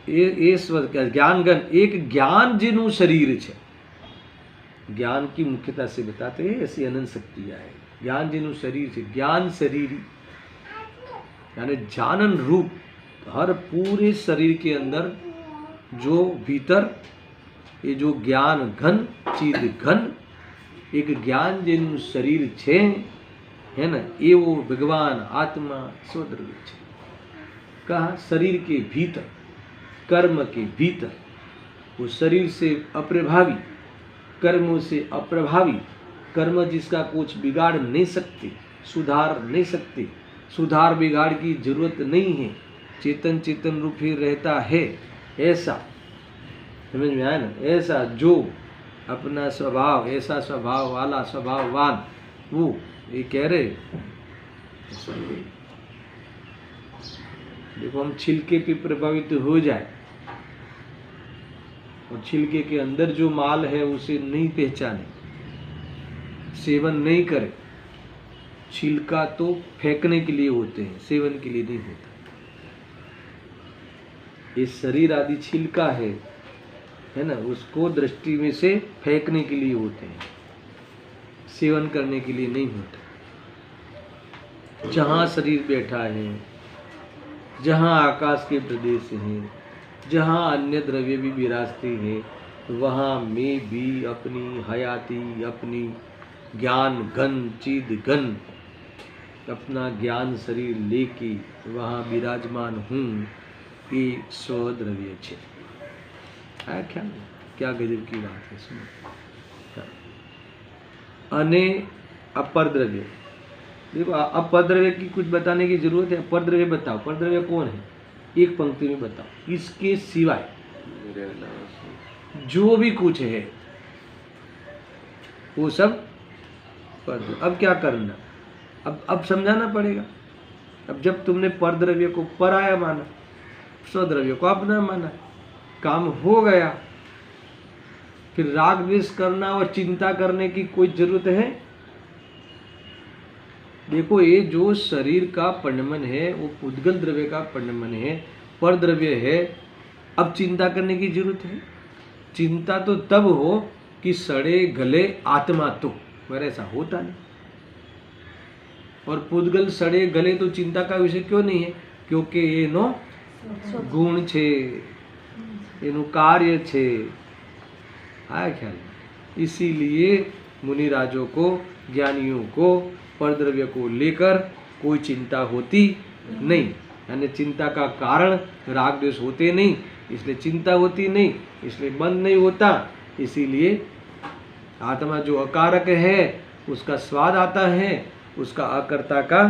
ये ज्ञानगण एक ज्ञान जिनु शरीर छे। ज्ञान की मुख्यता से बताते हैं, ऐसी अनंत शक्तियां है। ज्ञान जिनु शरीर छे, ज्ञान शरीरी, यानी जानन रूप हर पूरे शरीर के अंदर जो भीतर ये जो ज्ञान घन चीज घन एक ज्ञान जिनु शरीर छे, है ना, ये वो भगवान आत्मा स्वद्रव्य छे। कहा? शरीर के भीतर, कर्म के भीतर। वो शरीर से अप्रभावी, कर्मों से अप्रभावी, कर्म जिसका कुछ बिगाड़ नहीं सकते, सुधार नहीं सकते, सुधार बिगाड़ की जरूरत नहीं है, चेतन चेतन रूप ही रहता है। ऐसा समझ में आया ना? ऐसा जो अपना स्वभाव, ऐसा स्वभाव वाला, स्वभाववान, वो ये कह रहे। देखो, हम छिलके पे प्रभावित हो जाए और छिलके के अंदर जो माल है उसे नहीं पहचाने, सेवन नहीं करे। छिलका तो फेंकने के लिए होते हैं, सेवन के लिए नहीं होता। ये शरीर आदि छिलका है ना, उसको दृष्टि में से फेंकने के लिए होते हैं, सेवन करने के लिए नहीं होता। जहाँ शरीर बैठा है, जहाँ आकाश के प्रदेश हैं, जहाँ अन्य द्रव्य भी विराजते हैं, वहाँ में भी अपनी हयाती, अपनी ज्ञान घन चीद घन, अपना ज्ञान शरीर लेके वहाँ विराजमान हूँ। ये स्वद्रव्य छे। है क्या गजब की बात है। सुनो, अने अपर द्रव्य। देखो, अपर द्रव्य की कुछ बताने की जरूरत है? अपर द्रव्य बताओ, अपर द्रव्य कौन है? एक पंक्ति में बताओ। इसके सिवाय जो भी कुछ है वो सब पर। अब क्या करना? अब समझाना पड़ेगा। अब जब तुमने पर द्रव्य को पराया माना, स्वद्रव्य को अपना माना, काम हो गया। फिर राग द्वेष करना और चिंता करने की कोई जरूरत है? देखो, ये जो शरीर का पंडमन है वो पुद्गल द्रव्य का पंडमन है, पर द्रव्य है। अब चिंता करने की जरूरत है? चिंता तो तब हो कि सड़े गले आत्मा तो, पर ऐसा होता नहीं। और पुद्गल सड़े गले तो चिंता का विषय क्यों नहीं है? क्योंकि ये नो गुण छे, एनु कार्य छे। आया ख्याल? इसीलिए मुनिराजों को, ज्ञानियों को परद्रव्य को लेकर कोई चिंता होती नहीं। यानी चिंता का कारण राग द्वेष होते नहीं, इसलिए चिंता होती नहीं, इसलिए बंद नहीं होता। इसीलिए आत्मा जो अकारक है उसका स्वाद आता है, उसका अकर्ता का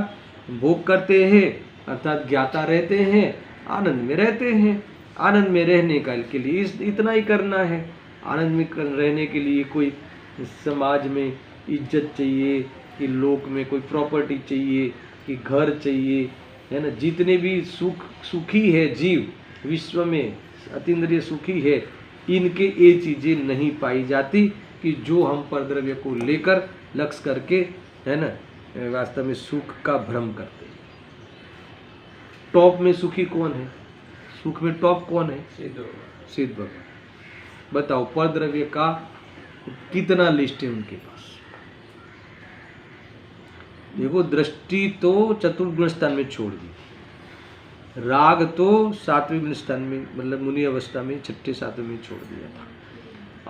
भोग करते हैं, अर्थात ज्ञाता रहते हैं, आनंद में रहते हैं। आनंद में रहने का के लिए इतना ही करना है। आनंद में रहने के लिए कोई समाज में इज्जत चाहिए, कि लोक में कोई प्रॉपर्टी चाहिए, कि घर चाहिए, है ना। जितने भी सुखी है जीव विश्व में, अतीन्द्रिय सुखी है, इनके ये चीज़ें नहीं पाई जाती कि जो हम परद्रव्य को लेकर लक्ष्य करके, है ना, वास्तव में सुख का भ्रम करते हैं। टॉप में सुखी कौन है? सुख में टॉप कौन है? सिद्ध भगवान। बताओ, परद्रव्य का कितना लिस्ट है उनके पास? देखो, दृष्टि तो चतुर्गुण स्थान में छोड़ दी, राग तो सातवें गुण स्थान में, मतलब मुनि अवस्था में छठे सातवें में छोड़ दिया था,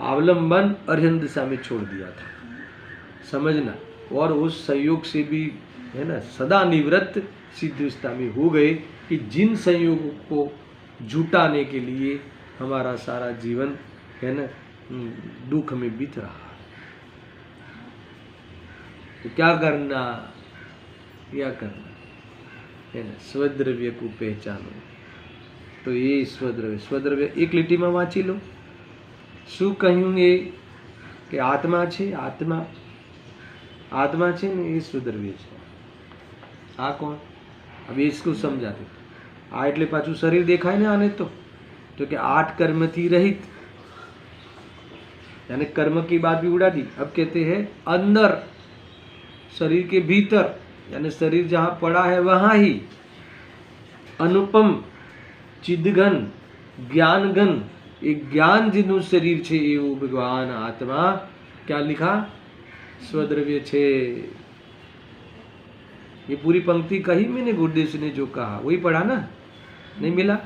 अवलंबन अर्हन दिशा में छोड़ दिया था, समझना। और उस संयोग से भी, है ना, सदा निवृत्त सिद्ध अवस्था में हो गए कि जिन संयोगों को जुटाने के लिए हमारा सारा जीवन, है ना, दुख में बीत रहा। तो क्या करना? क्या करना है ना, स्वद्रव्य को पहचानो। तो ये स्वद्रव्य, स्वद्रव्य एक लिटी में वाँची लो। શું કહ્યું એ કે આત્મા છે, आत्मा છે ને એ સ્વદ્રવ્ય છે। આ કોણ? अब इसको समझाते। आ એટલે પાછું શરીર દેખાય ને આને तो कि 8 कर्म थी रहित, यानी कर्म की बात भी उड़ा दी। अब कहते हैं अंदर, शरीर के भीतर, यानी शरीर जहाँ पड़ा है वहाँ ही अनुपम चिदघन ज्ञानघन, एक ज्ञान जिनु शरीर छे एवं भगवान आत्मा क्या लिखा? स्वद्रव्य छे। ये पूरी पंक्ति कही मैंने, गुरुदेव ने जो कहा वही पढ़ा ना, नहीं मिला?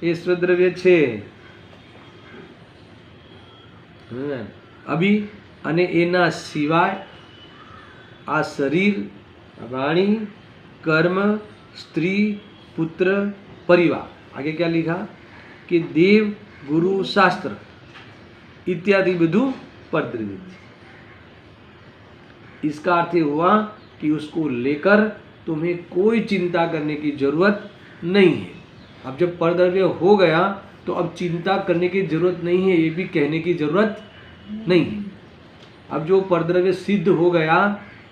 ये स्वद्रव्य छे। अभी अने एना सिवाय आ शरीर, वाणी, कर्म, स्त्री, पुत्र, परिवार, आगे क्या लिखा कि देव, गुरु, शास्त्र इत्यादि विधु परद्रव्य। इसका अर्थ हुआ कि उसको लेकर तुम्हें कोई चिंता करने की जरूरत नहीं है। अब जब परद्रव्य हो गया तो अब चिंता करने की जरूरत नहीं है, ये भी कहने की जरूरत नहीं है। अब जो परद्रव्य सिद्ध हो गया,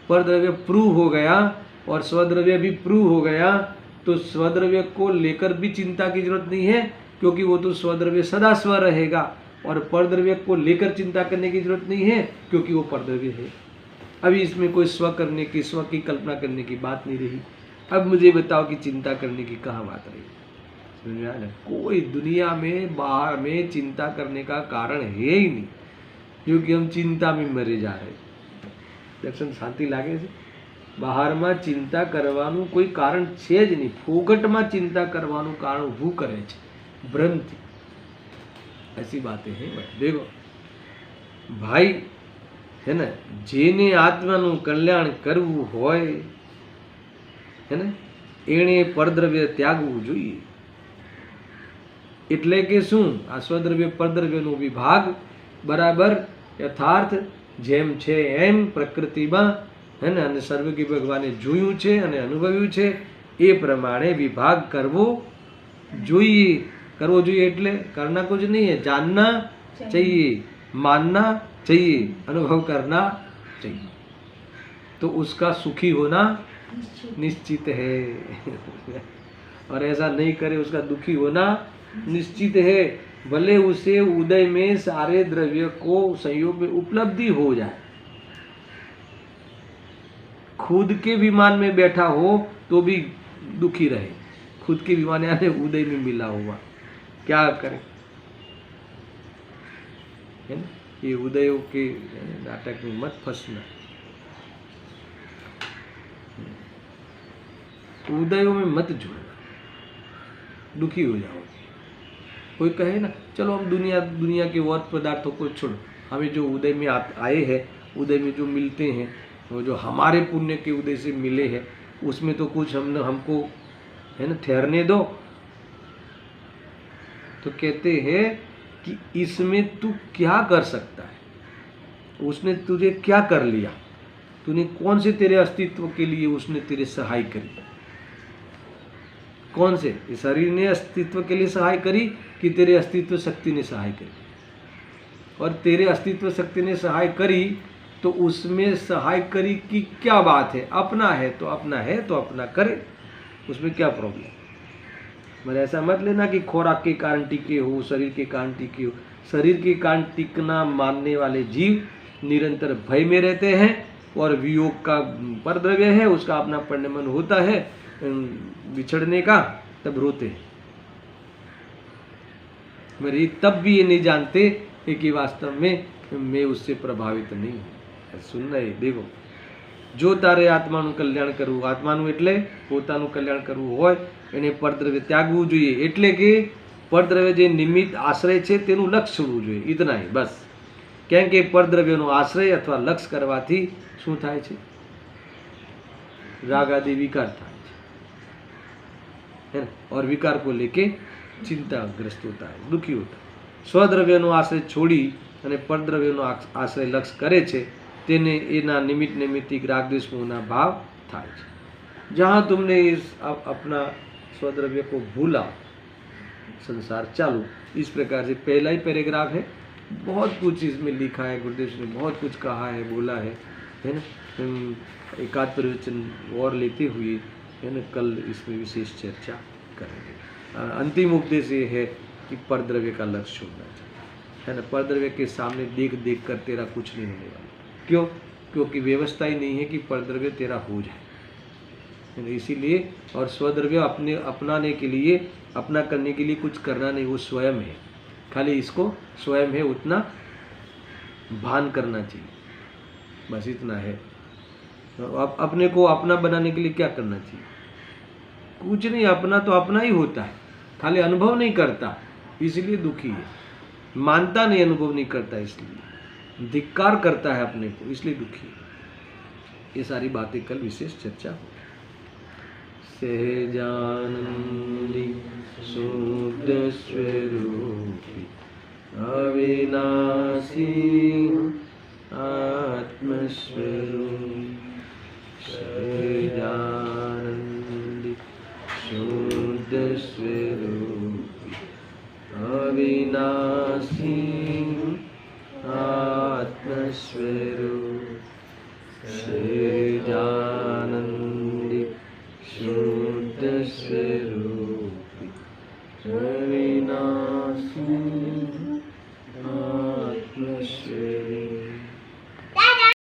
परद्रव्य प्रूव हो गया और स्वद्रव्य भी प्रूव हो गया, तो स्वद्रव्य को लेकर भी चिंता की जरूरत नहीं है, क्योंकि वो तो स्वद्रव्य सदा स्व रहेगा। और परद्रव्य को लेकर चिंता करने की जरूरत नहीं है, क्योंकि वो परद्रव्य है। अभी इसमें कोई स्व करने की, स्व की कल्पना करने की बात नहीं रही। अब मुझे बताओ कि चिंता करने की कहाँ बात रही? समझ में आया ना? कोई दुनिया में, बाहर में चिंता करने का कारण है ही नहीं, क्योंकि हम चिंता में मरे जा रहे। दर्शन शांति लागे છે? બહારમાં ચિંતા કરવાનું કોઈ કારણ છે જ નહીં, ફોગટમાં चिंता કરવાનું કારણ ઊભું કરે છે भ्रमती। ऐसी बातें हैं। देखो भाई, है ना, जेने आत्माનું કલ્યાણ કરવું હોય, है ना, એણે પરદ્રવ્ય ત્યાગવું જોઈએ। એટલે કે શું? આ સ્વદ્રવ્ય પરદ્રવ્યનો વિભાગ બરાબર યથાર્થ જેમ છે એમ પ્રકૃતિમાં, है ना, અને સર્વજ્ઞ ભગવાને જોયું છે અને અનુભવ્યું છે એ પ્રમાણે વિભાગ કરવો જોઈએ। करवो જોઈએ એટલે करना कुछ नहीं है, जानना चाहिए, मानना चाहिए, अनुभव करना चाहिए, तो उसका सुखी होना निश्चित है। और ऐसा नहीं करे उसका दुखी होना निश्चित है। भले उसे उदय में सारे द्रव्य को संयोग में उपलब्धि हो जाए, खुद के विमान में बैठा हो तो भी दुखी रहे, खुद के विमान यानी उदय में मिला हुआ, क्या करे, है ना। ये उदयों के नाटक में मत फंसना, उदयों में मत जुड़ना, दुखी हो जाओगे। कोई कहे ना चलो हम दुनिया के और पदार्थों को छोड़ो, हमें जो उदय में आए हैं, उदय में जो मिलते हैं, वो जो हमारे पुण्य के उदय से मिले हैं, उसमें तो कुछ हमको है ना ठहरने दो। तो कहते हैं कि इसमें तू क्या कर सकता है, उसने तुझे क्या कर लिया, तूने कौन से तेरे अस्तित्व के लिए उसने तेरे सहाय करी, कौन से, इस शरीर ने अस्तित्व के लिए सहाय करी कि तेरे अस्तित्व शक्ति ने सहाय करी। और तेरे अस्तित्व शक्ति ने सहाय करी तो उसमें सहाय करी की क्या बात है, अपना है तो अपना है तो अपना करे, उसमें क्या प्रॉब्लम। मतलब ऐसा मत लेना कि खुराक के कारण टिके हो, शरीर के कारण टिके हो। शरीर के कारण टिकना मानने वाले जीव निरंतर भय में रहते हैं और वियोग का परद्रव्य है, उसका अपना परिणमन होता है, बिछड़ने का, तब रोते हैं। मेरे तब भी ये नहीं जानते कि वास्तव में मैं उससे प्रभावित नहीं हूँ। सुनना है, देखो, जो तारे આત્માનું કલ્યાણ કરવું, આત્માનું એટલે પોતાનું કલ્યાણ કરવું હોય એને પરદ્રવ્ય ત્યાગવું જોઈએ, એટલે કે પરદ્રવ્ય જે નિમિત્ત આશ્રય છે તેનું લક્ષ્ય છોડવું જોઈએ, ઇતના ही બસ। કેમ કે પરદ્રવ્યનો આશ્રય અથવા લક્ષ્ય કરવાથી શું થાય છે, રાગ આદि વિકાર થાય છે, और विकार को लेके चिंताग्रस्त होता है, दुखी होता है। स्वद्रव्यનો આશ્રય છોડી અને પરદ્રવ્યનો આશ્રય લક્ષ્ય કરે છે तेने एना निमित्त निमित्तिक राग द्वेष मोहना भाव थाय छे। जहाँ तुमने इस अपना स्वद्रव्य को भूला, संसार चालू। इस प्रकार से पहला ही पैराग्राफ है, बहुत कुछ इसमें लिखा है, गुरुदेव ने बहुत कुछ कहा है, बोला है ना। एक आध प्रवचन और लेते हुए है ना कल इसमें विशेष चर्चा करेंगे। अंतिम उपदेश ये है कि परद्रव्य का लक्ष्य छोड़ना चाहिए, है ना। परद्रव्य के सामने देख देख कर तेरा कुछ नहीं होने वाला। क्यों? क्योंकि व्यवस्था ही नहीं है कि परद्रव्य तेरा हो जाए, इसीलिए। और स्वद्रव्य अपनाने के लिए, अपना करने के लिए कुछ करना नहीं, वो स्वयं है, खाली इसको स्वयं है उतना भान करना चाहिए, बस इतना है। अब अपने को अपना बनाने के लिए क्या करना चाहिए? कुछ नहीं, अपना तो अपना ही होता है, खाली अनुभव नहीं करता इसलिए दुखी है, मानता नहीं, अनुभव नहीं करता इसलिए, धिक्कार करता है अपने को इसलिए दुखी है। ये सारी बातें कल विशेष चर्चा हो। सहजानंदी शुद्ध स्वरूपी अविनाशी आत्मस्वरूपी, सहजानंदी शुद्ध स्वरूपी अविनाशी आत्मस्वरूप, सहजानंदी शुद्ध स्वरूप।